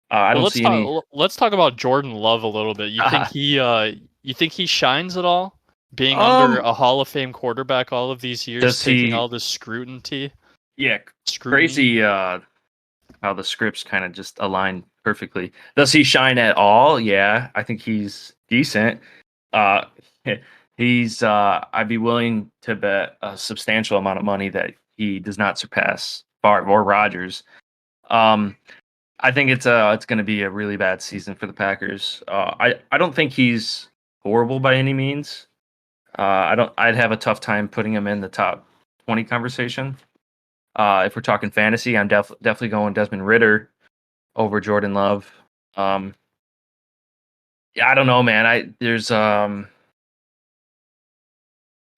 I Well, don't see any. let's talk about Jordan Love a little bit. You think he shines at all? Being under Um, a Hall of Fame quarterback all of these years, does taking he? all this scrutiny. Yeah, Scrutiny. crazy. How the scripts kind of just align perfectly. Does he shine at all? Yeah, I think he's decent. Uh, I'd be willing to bet a substantial amount of money that he does not surpass Favre or Rodgers. Um, I think it's going to be a really bad season for the Packers. I don't think he's horrible by any means. I'd have a tough time putting him in the top 20 conversation. If we're talking fantasy, I'm definitely going Desmond Ritter over Jordan Love. Yeah, I don't know, man.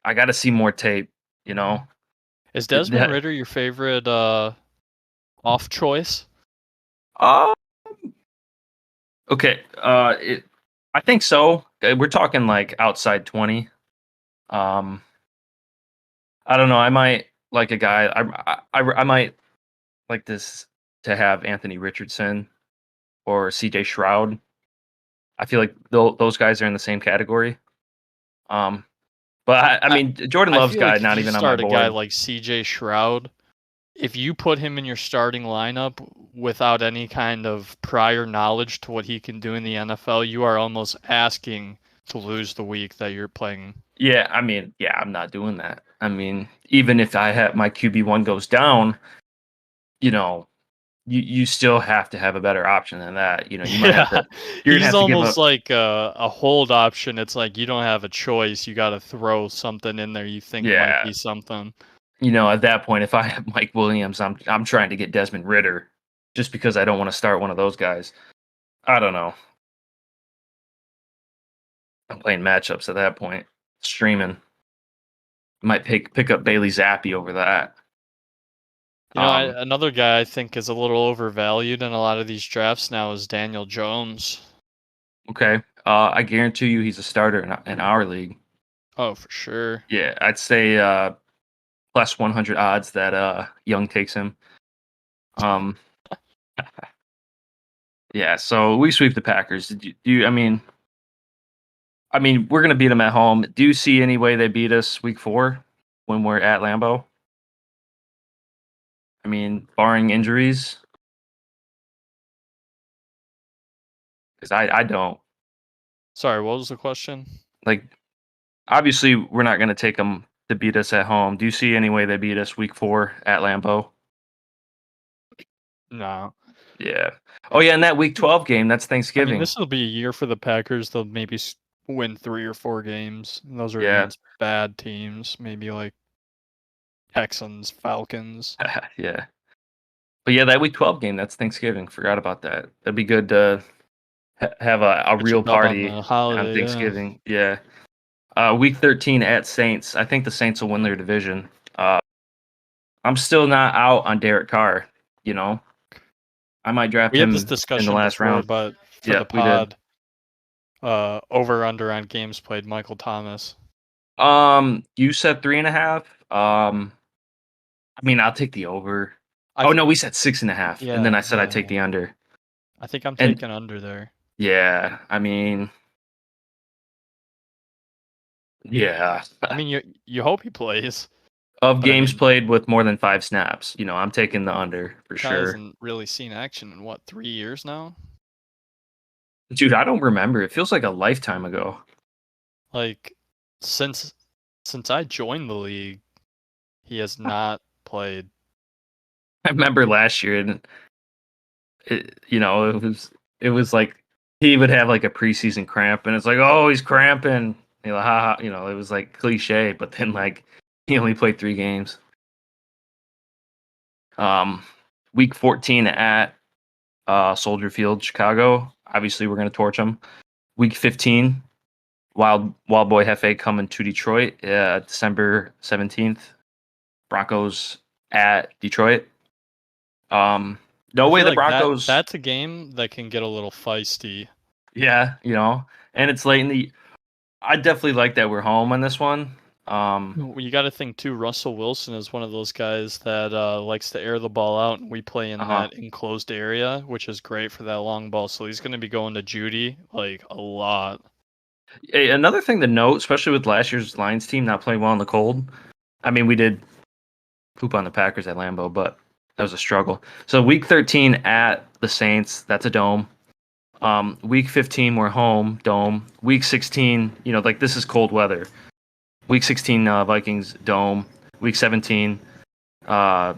I got to see more tape. You know, Is It- Desmond that- Ritter your favorite off choice? uh, okay. I think so. We're talking like outside 20. Um, I don't know. I might like a guy. I might like this to have Anthony Richardson or CJ Shroud. I feel like those guys are in the same category. Um, but I I, mean, Jordan I Love's feel guy like if not you even on my start a guy board. like CJ Shroud, if you put him in your starting lineup without any kind of prior knowledge to what he can do in the NFL, you are almost asking to lose the week that you're playing. Yeah, I mean, yeah, I'm not doing that. I mean, even if I have my QB1 goes down, you know, you still have to have a better option than that. You know, you might have Yeah, to. You're gonna he's have to give almost up. like a hold option. It's like you don't have a choice. You got to throw something in there you think might Yeah, be something. you know, at that point, if I have Mike Williams, I'm trying to get Desmond Ritter, just because I don't want to start one of those guys. I don't know. I'm playing matchups at that point. Streaming might pick up Bailey Zappi over that. Um, Another guy I think is a little overvalued in a lot of these drafts now is Daniel Jones. okay. I guarantee you he's a starter in our league. Oh, for sure. Yeah, I'd say plus 100 odds that Young takes him. Um, yeah, so we sweep the Packers. I mean, we're gonna beat them at home. Do you see any way they beat us week 4 when we're at Lambeau? I mean, barring injuries, because I don't Sorry, what was the question? like. Obviously, we're not gonna take them to beat us at home. Do you see any way they beat us week 4 at Lambeau? No. Yeah. Oh yeah, and that week 12 game, that's I mean, Thanksgiving. this will be a year for the Packers. They'll maybe win 3 or 4 games. And those are Yeah. against bad teams, maybe like Texans, Falcons. Yeah. But yeah, that week 12 game, that's Thanksgiving. Forgot about that. That'd be good to have a Get your real dub on party the on holiday, yeah. Thanksgiving. Yeah. Week 13 at Saints. I think the Saints will win their division. I'm still not out on Derek Carr, you know. I might draft We had this him in the discussion last before, round. but for Yeah, the we did. pod, over under on games played, Michael Thomas. You said 3.5. I mean, I'll take the over. I Oh th- no, we said 6.5, and then yeah, I said I'd take the under. I think I'm And taking under there. yeah, I mean, yeah. I mean, you hope he plays, Of but I games mean, played with more than 5 snaps, you know, I'm taking the under for guy sure. hasn't really seen action in what 3 years now. Dude, I don't remember. It feels like a lifetime ago. Like since since I joined the league, he has not played. I remember last year, and it was like he would have like a preseason cramp, and it's like, oh, he's cramping. You know, haha. You know, it was like cliche, but then like he only played 3 games. Um, week 14 at Soldier Field, Chicago. Obviously, we're gonna torch them. Week 15, Wild Boy Hefe coming to Detroit. December 17th. Broncos at Detroit. No I way feel the like Broncos. that's a game that can get a little feisty. Yeah, you know, and it's late in the. I definitely like that we're home on this one. Well, you got to think too. Russell Wilson is one of those guys that likes to air the ball out, and we play in Uh-huh. that enclosed area, which is great for that long ball. So he's going to be going to Judy like a lot. Hey, another thing to note, especially with last year's Lions team not playing well in the cold. I mean, we did poop on the Packers at Lambeau, but that was a struggle. So week 13 at the Saints, that's a dome. Week 15 we're home, dome. Week 16, you know, like this is cold weather. Week 16 Vikings dome. Week 17 uh, Yeah, I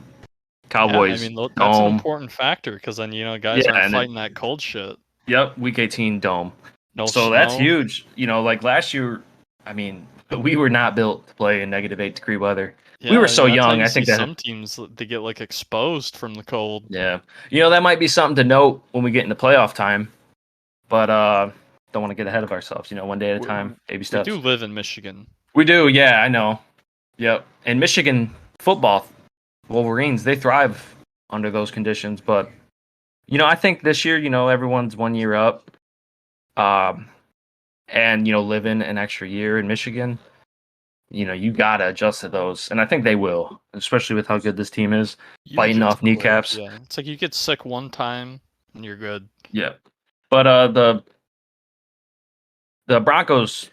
Cowboys mean that's an dome. important factor because then guys Yeah, aren't and then fighting that cold shit. yep, week 18 dome. No So that's snow. huge. You know, like last year, I mean, we were not built to play in -8 degree weather. We were Yeah, so that's how young. you I see think that some teams they get like exposed from the cold. yeah, you know, that might be something to note when we get into playoff time. But don't want to get ahead of ourselves. You know, one day at a time, baby We do steps. live in Michigan. We do, yeah, I know. Yep. And Michigan football, Wolverines, they thrive under those conditions. But you know, I think this year, you know, everyone's 1 year up, and you know, living an extra year in Michigan. you gotta adjust to those, and I think they will, especially with how good this team is, You biting adjust off quick, kneecaps. yeah. It's like you get sick one time and you're good. Yeah, but the Broncos,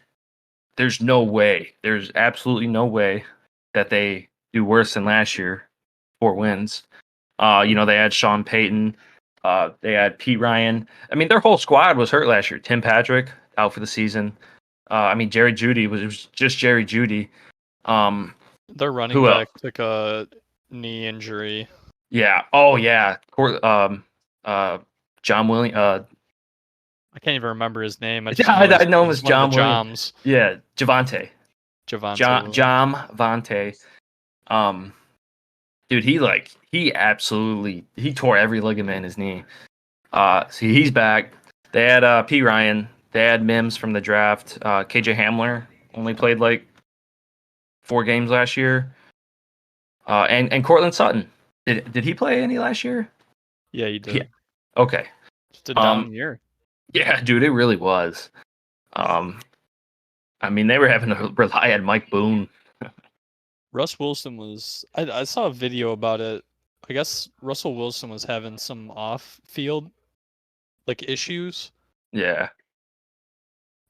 there's no way, there's absolutely no way that they do worse than last year, 4 wins. They had Sean Payton, they had Pete Ryan. I mean, their whole squad was hurt last year. Tim Patrick out for the season. Jerry Jeudy it was just Jerry Jeudy. Their running Who else? back took a knee injury. Yeah. Oh yeah. John Williams. I can't even remember his name. I just Yeah, know I know him he's as one of the John Williams. Joms. Yeah, Javante. Javante Williams. Jam Vante. Um, dude, he tore every ligament in his knee. So he's back. They had P Ryan. They had Mims from the draft. KJ Hamler only played like 4 games last year. And Cortland Sutton. Did he play any last year? Yeah, he did. Yeah. Okay. Just a down year. Yeah, dude, it really was. They were having to rely on Mike Boone. Russ Wilson was. I saw a video about it. I guess Russell Wilson was having some off-field issues. Yeah.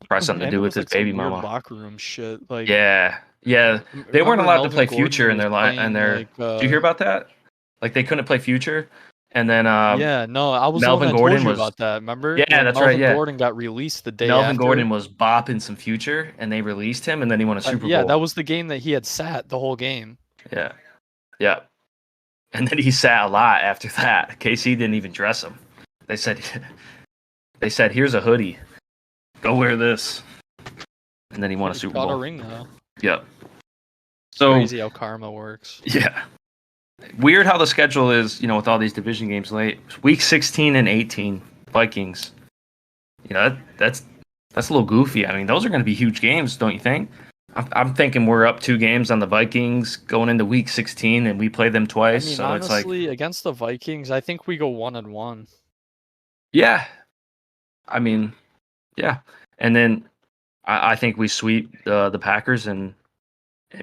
Probably something to And do it with was his baby some weird mama. locker room shit. Yeah. They weren't remember allowed to Melvin play Gordon Future in was their line. playing, And their. Did you hear about that? Like they couldn't play Future, and then yeah, no, I was the one Melvin that Gordon told you was. about that. Remember? Yeah, When that's right. Melvin Yeah, Gordon got released the day Melvin after. Gordon was bopping some Future, and they released him, and then he won a Super Yeah, Bowl. that was the game that he had sat the whole game. Yeah, yeah, and then he sat a lot after that. KC didn't even dress him. They said, "Here's a hoodie. Go wear this." And then he won a Super Got Bowl. a ring though. Yep. So Crazy how karma works. yeah, weird how the schedule is. With all these division games late. Week 16 and 18, Vikings. That's a little goofy. I mean, those are going to be huge games, don't you think? I'm thinking we're up 2 games on the Vikings going into Week 16, and we play them twice. I mean, so honestly, it's like, against the Vikings, I think we go 1-1. yeah. I mean, yeah. And then I think we sweep the Packers and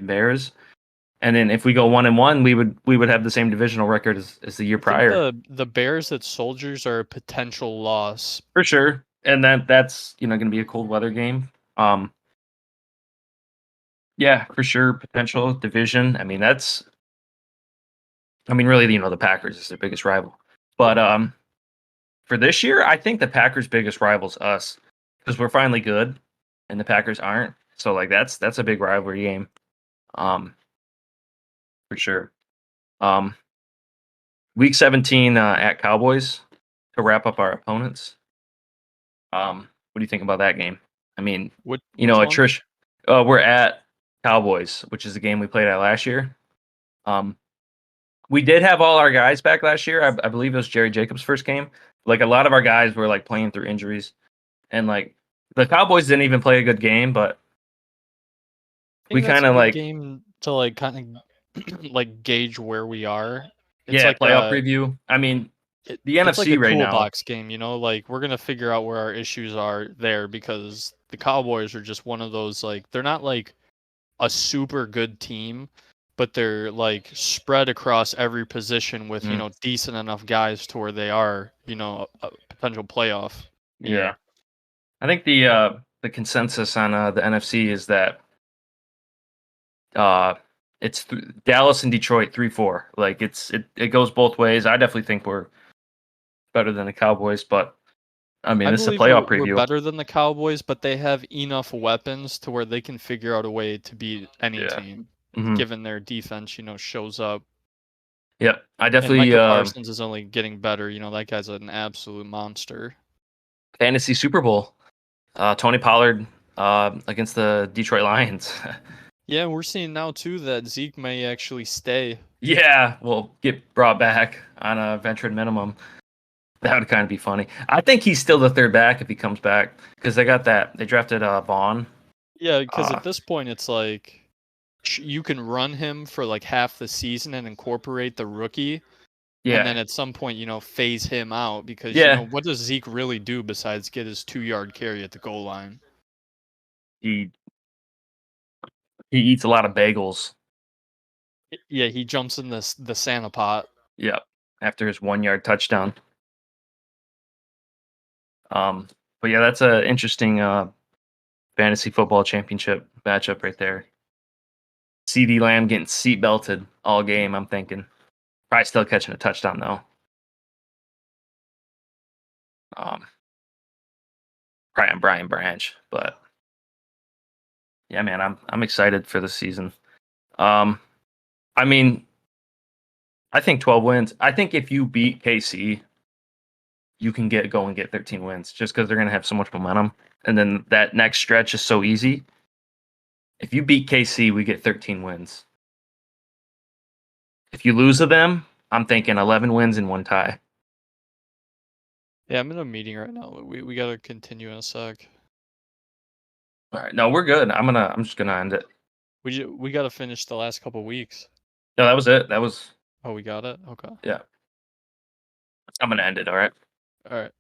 Bears. And then if we go 1-1, we would have the same divisional record as the year I think prior. the Bears at Soldiers are a potential loss. For sure. And that's going to be a cold weather game. Yeah, for sure. Potential division. I mean, really, the Packers is their biggest rival. But for this year, I think the Packers' biggest rival's us because we're finally good, and the Packers aren't. So that's a big rivalry game. For sure. Week 17 at Cowboys to wrap up our opponents. What do you think about that game? I mean, Which one? attrition. We're at Cowboys, which is the game we played at last year. We did have all our guys back last year. I believe it was Jerry Jacobs' first game. A lot of our guys were playing through injuries, and the Cowboys didn't even play a good game. But we kind of game to kind of gauge where we are. It's playoff preview. I mean, the NFC it's like a right now. toolbox game, we're gonna figure out where our issues are there because the Cowboys are just one of those they're not a super good team, but they're spread across every position with decent enough guys to where they are a potential playoff. Yeah, I think the consensus on the NFC is that it's Dallas and Detroit 3-4. It goes both ways. I definitely think we're better than the Cowboys, but I mean, it's a playoff preview. We're better than the Cowboys, but they have enough weapons to where they can figure out a way to beat any team, given their defense, shows up. Yep, I definitely. And Micah Parsons is only getting better. That guy's an absolute monster. Fantasy Super Bowl. Tony Pollard against the Detroit Lions. Yeah, we're seeing now too that Zeke may actually stay. Yeah, well, get brought back on a veteran minimum. That would kind of be funny. I think he's still the third back if he comes back because they drafted Vaughn. Yeah, because at this point it's you can run him for half the season and incorporate the rookie. Yeah. And then at some point, phase him out because what does Zeke really do besides get his 2-yard carry at the goal line? He He eats a lot of bagels. Yeah, he jumps in the Santa pot. Yep. After his 1-yard touchdown. But yeah, that's a interesting fantasy football championship matchup right there. CD Lamb getting seat belted all game, I'm thinking. Probably still catching a touchdown though. Probably on Brian Branch, but yeah, man, I'm excited for the season. I mean, I think 12 wins. I think if you beat KC, you can go and get 13 wins just because they're gonna have so much momentum, and then that next stretch is so easy. If you beat KC, we get 13 wins. If you lose to them, I'm thinking 11 wins and 1 tie. Yeah, I'm in a meeting right now. We gotta continue in a sec. All right, no, we're good. I'm just gonna end it. We gotta finish the last couple weeks. No, that was it. That was Oh, we got it. Okay. yeah. I'm gonna end it. All right. All right.